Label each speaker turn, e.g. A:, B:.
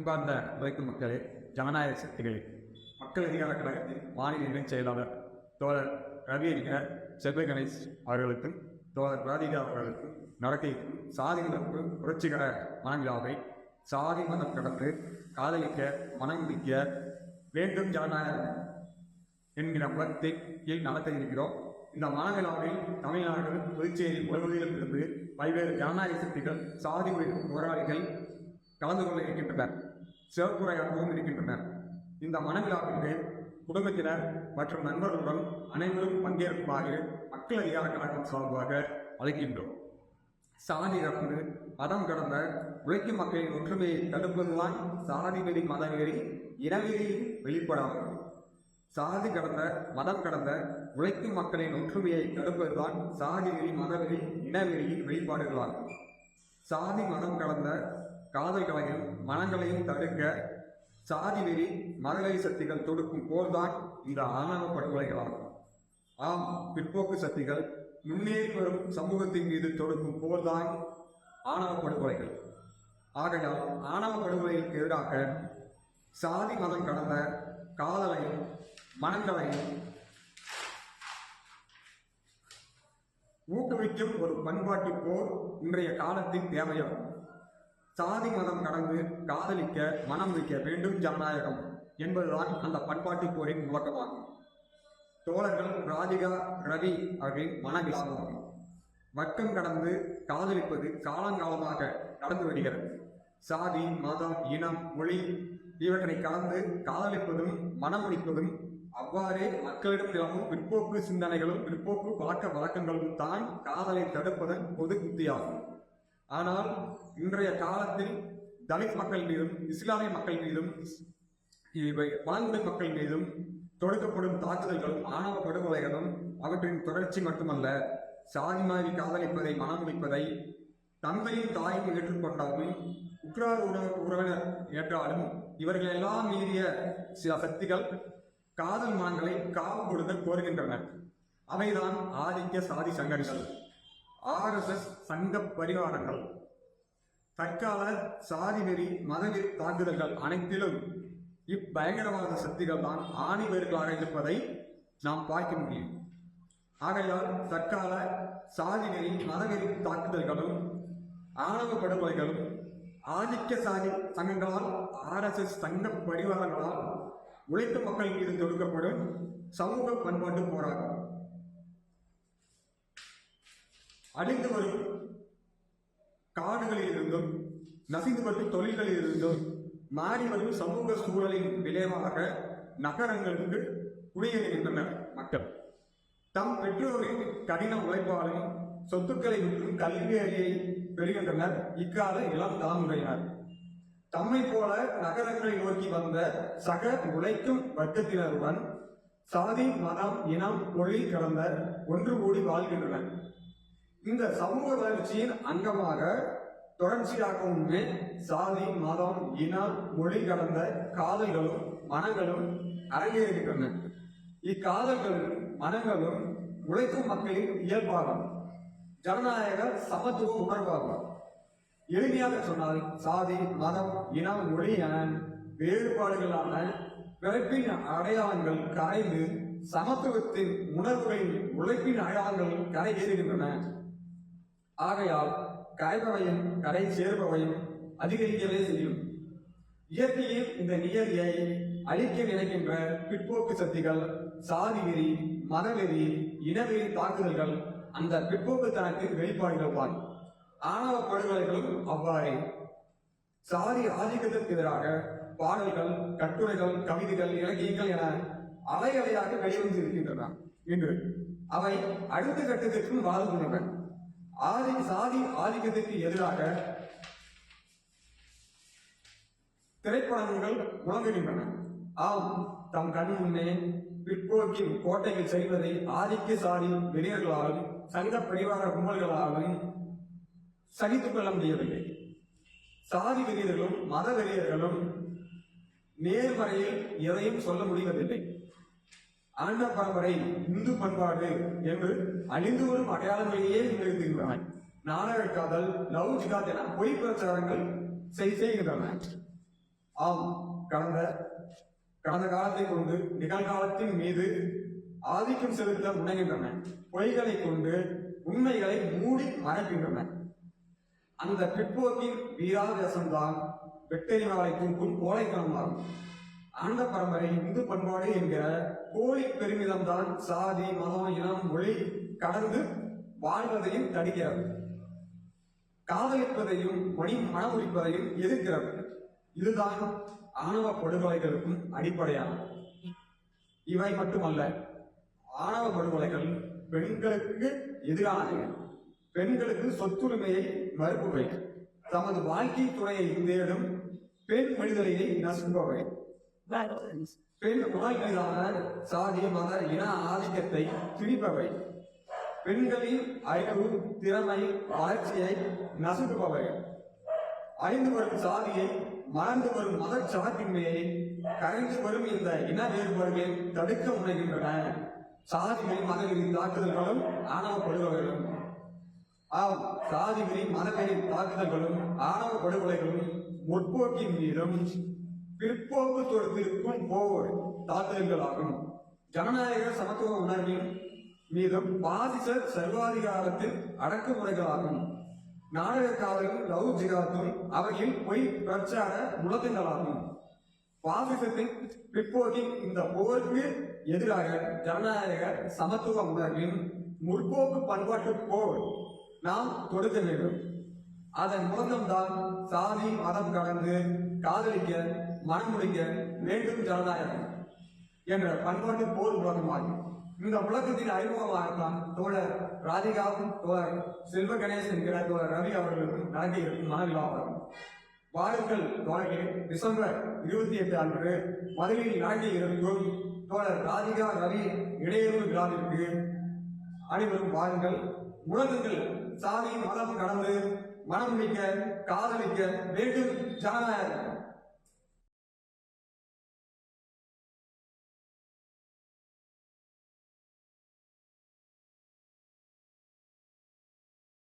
A: அன்பார்ந்த உழைக்கும் மக்களே, ஜனநாயக சக்திகளே, மக்கள் அதிகார கழகத்தின் மாநில இணைச் செயலாளர் தோழர் ரவியறிஞர் செல்வ கணேஷ் அவர்களுக்கும் தோழர் ராதிகா அவர்களுக்கும் நடத்தியிருக்கும் சாதி மதப்பு புரட்சிகர மனவிழாவை சாதி மதம் கடந்து காதலிக்க மனம் முடிக்க வேண்டும் ஜனநாயகம் என்கிற முகத்தின் கீழ் நடத்த இருக்கிறோம். இந்த மனவிழாவில் தமிழ்நாடு, புதுச்சேரி முழுவதிலும் இருந்து பல்வேறு ஜனநாயக சக்திகள், சாதி போராளிகள் கலந்து கொள்ள இருக்கின்றனர், சிறப்புரையாகவும் இருக்கின்றனர். இந்த மனவிழாவிற்கு குடும்பத்தினர் மற்றும் நண்பர்களுடன் அனைவரும் பங்கேற்குமாறு மக்கள் அதிகார கழகம் சார்பாக அழைக்கின்றோம். சாதி கடந்து மதம் கடந்த உழைக்கும் மக்களின் ஒற்றுமையை தடுப்பதுதான் சாதி வெறி, மதவெறி, இனவெறி வெளிப்படாமல். சாதி கடந்த மதம் கடந்த உழைக்கும் மக்களின் ஒற்றுமையை தடுப்பதுதான் சாதி வெறி, மதவெறி, இனவெறியின் வெளிப்பாடுகளாகும். சாதி மதம் கடந்த காதல்களையும் மனங்களையும் தடுக்க சாதி வெறி, மதவெறி சக்திகள் தொடுக்கும் போர்தான் இந்த ஆணவ படுகொலைகளாகும். ஆம், பிற்போக்கு சக்திகள் முன்னேறி வரும் சமூகத்தின் மீது தொடுக்கும் போர்தான் ஆணவ படுகொலைகள். ஆகையால் ஆணவ படுகொலைகளுக்கு எதிராக சாதி மதம் கடந்த காதலையும் மனங்களையும் ஊக்குவிக்கும் ஒரு பண்பாட்டு போர் இன்றைய காலத்தின் தேவையாகும். சாதி மதம் கடந்து காதலிக்க மனம் வைக்க வேண்டும் ஜனநாயகம் என்பதுதான் அந்த பண்பாட்டு போரின் முழக்கமாகும். தோழர்கள் ராதிகா, ரவி அவர்களின் மனவிசாரம் வர்க்கம் கடந்து காதலிப்பது காலங்காலமாக நடந்து வருகிறது. சாதி, மதம், இனம், மொழி இவற்றை கலந்து காதலிப்பதும் மனம் முடிப்பதும் அவ்வாறே மக்களிடம் நிலவும் பிற்போக்கு சிந்தனைகளும் பிற்போக்கு பழக்க வழக்கங்களும் தான் காதலை தடுப்பதன் பொது உத்தியாகும். ஆனால் இன்றைய காலத்தில் தலித் மக்கள் மீதும், இஸ்லாமிய மக்கள் மீதும், பழங்குடி மக்கள் மீதும் தொடுக்கப்படும் தாக்குதல்களும் ஆணவ படுகொலைகளும் அவற்றின் தொடர்ச்சி மட்டுமல்ல, சாதி மாறி காதலிப்பதை மனம் முடிப்பதை தந்தையும் தாயும் ஏற்றுக்கொண்டாலும் உற்றார் உறவினர் ஏற்றாலும் இவர்களெல்லாம் மீறிய சில சக்திகள் காதல் மனங்களை காவு கொடுக்க கோருகின்றனர். அவைதான் ஆதிக்க சாதி சங்கங்கள், RSS சங்க பரிவாரங்கள். தற்கால சாதி வெறி, மதவெறி தாக்குதல்கள் அனைத்திலும் இப்பயங்கரவாத சக்திகள் தான் ஆணிவேர்களாக இருப்பதை நாம் பார்க்க முடியும். ஆகையால் தற்கால சாதி வெறி, மதவெறி தாக்குதல்களும் ஆணவ படுகொலைகளும் ஆதிக்க சாதி சங்கங்களால், RSS சங்க பரிவாரங்களால் உழைக்கும் மக்கள் மீது தொடுக்கப்படும் சமூக பண்பாட்டு போராட்டம். அழிந்து வரும் காடுகளில் இருந்தும் நசிந்து வரும் தொழில்களில் இருந்தும் மாறி வரும் சமூக சூழலின் விளைவாக நகரங்களுக்கு குடியேறுகின்றனர் மக்கள். தம் பெற்றோரின் கடின உழைப்பாலும் சொத்துக்களை விற்றும் கல்வியை பெறுகின்றனர் இக்கால இளம் தலைமுறையினர். தம்மை போல நகரங்களை நோக்கி வந்த சக உழைக்கும் வர்க்கத்தினருடன் சாதி, மதம், இனம், மொழி கடந்த ஒன்று கூடி வாழ்கின்றனர். இந்த சமூக வளர்ச்சியின் அங்கமாக தொடர்ச்சியாகவுமே சாதி, மதம், இனம், மொழி கடந்த காதல்களும் மனங்களும் அரங்கேறுகின்றன. இக்காதல்களும் மனங்களும் உழைக்கும் மக்களின் இயல்பாகும், ஜனநாயக சமத்துவ உணர்வாகும். எளிமையாக சொன்னால் சாதி, மதம், இனம், மொழி என வேறுபாடுகளான பிறப்பின் அடையாளங்கள் கரைந்து சமத்துவத்தின் உணர்வுகளில் உழைப்பின் அடையாளங்கள் கரையேறுகின்றன. ஆகையால் கரைபவையும் கரை சேர்பவையும் அதிகரிக்கவே செய்யும். இயற்கையில் இந்த நியதியை அழிக்க நினைக்கின்ற பிற்போக்கு சக்திகள் சாதி வெறி, மதவெறி, இனவெறி தாக்குதல்கள் அந்த பிற்போக்குத்தனத்தின் வெளிப்பாடுகள் தான். ஆணவ படுகொலைகளும் அவ்வாறே. சாதி ஆதிக்கத்திற்கு எதிராக பாடல்கள், கட்டுரைகள், கவிதைகள், இலக்கியங்கள் என அலை அலையாக வெளிவந்து இருக்கின்றன. இன்று அவை அடுத்த கட்டத்திற்கும் வாழ்கின்றன. சாதி ஆதிக்கத்திற்கு எதிராக திரைப்படங்கள் முழங்குகின்றன. ஆம், தம் கண் முன்னே பிற்போக்கின் கோட்டைகள் செய்வதை ஆதிக்க சாதி வெறியர்களாலும் சங்க பரிவார கும்பல்களாலும் சகித்துக் கொள்ள முடியவில்லை. சாதி வெறியர்களும் மத வெறியர்களும் நேர்மறையில் எதையும் சொல்ல முடிவதில்லை. ஆண்ட பரம்பரை, இந்து பண்பாடு என்று அழிந்து வரும் அடையாளங்களையே நிகழ்த்துகின்றன. நாடக காதல், லவ் ஜிகாத் என பொய் பிரச்சாரங்கள் செய்கின்றன. ஆம், கடந்த கடந்த காலத்தை கொண்டு நிகழ்காலத்தின் மீது ஆதிக்கம் செலுத்த முனைகின்றன. பொய்களை கொண்டு உண்மைகளை மூடி மறைக்கின்றன. அந்த பிற்போக்கின் வீராவேசம்தான் வெட்டறிவாளை தூக்கும் கோழைத்தனமாகும். ஆண்ட பரம்பரை இந்து பண்பாடு என்கிற கோழி பெருமிதம் தான் சாதி மதம் இனம் மொழி கடந்து வாழ்வதையும் தடுக்கிறது. காதலிப்பதையும் மனமுடிப்பதையும் எதிர்க்கிறது. இதுதான் ஆணவ படுகொலைகளுக்கும் அடிப்படையாகும். இவை மட்டுமல்ல, ஆணவ படுகொலைகள் பெண்களுக்கு எதிரானவை. பெண்களுக்கு சொத்துரிமையை மறுப்பவை, தமது வாழ்க்கை துறையை தேடும் பெண் விடுதலையை நசுக்குபவை, பெண் உடல் மீதான சாதி மத இன ஆதிக்கத்தை திணிப்பவை, பெண்களின் அறிவு திறமை வளர்ச்சியை நசுக்குபவை, அழிந்து வரும் சாதியை மறந்து வரும் மத சார்பின்மையை கரைந்து வரும் இந்த இன வேறுபாடுகளை தடுக்க முனைகின்றன. சாதிகளை மதவெறி தாக்குதல்களும் ஆணவ படுகொலைகளும். ஆம், சாதிகளை மதவெறி தாக்குதல்களும் ஆணவ படுகொலைகளும் முற்போக்கின் மீதும் பிற்போக்கு தொடுத்திருக்கும் போர் தாக்குதல்களாகும். ஜனநாயக சமத்துவ உணர்வின் மீதும் பாசிச சர்வாதிகாரத்தின் அடக்குமுறைகளாகும். நாடக காவலும் லவ் ஜிகாத்தும் அவர்களின் பொய் பிரச்சார முழக்கங்களாகும். பாசிசத்தின் பிற்போக்கின் இந்த போருக்கு எதிராக ஜனநாயக சமத்துவ உணர்வின் முற்போக்கு பண்பாட்டு போர் நாம் தொடுக்க வேண்டும். அதன் முழக்கம்தான் சாதி மதம் கடந்து காதலிக்க மனமுடிக்க வேண்டும் ஜனநாயகம் என்ற பண்பாட்டு போர் முழக்கமாகும். இந்த முழக்கத்தின் அறிமுகமாகத்தான் தோழர் ராதிகாவும் தோழர் செல்வ கணேசன் என்கிற தோழர் ரவி அவர்களுக்கும் நடத்தியிருக்கும் மனவிழாவாகும். வாருங்கள் தோழர்களே, டிசம்பர் 28 அன்று மதுரையில் நடத்தி இருக்கும் தோழர் ராதிகா ரவி இடையூறு விழாவிற்கு அனைவரும் வாருங்கள். முழங்குங்கள், சாதி மதம் கடந்து மனம் முடிக்க காதலிக்க வேண்டும் ஜனநாயகம்.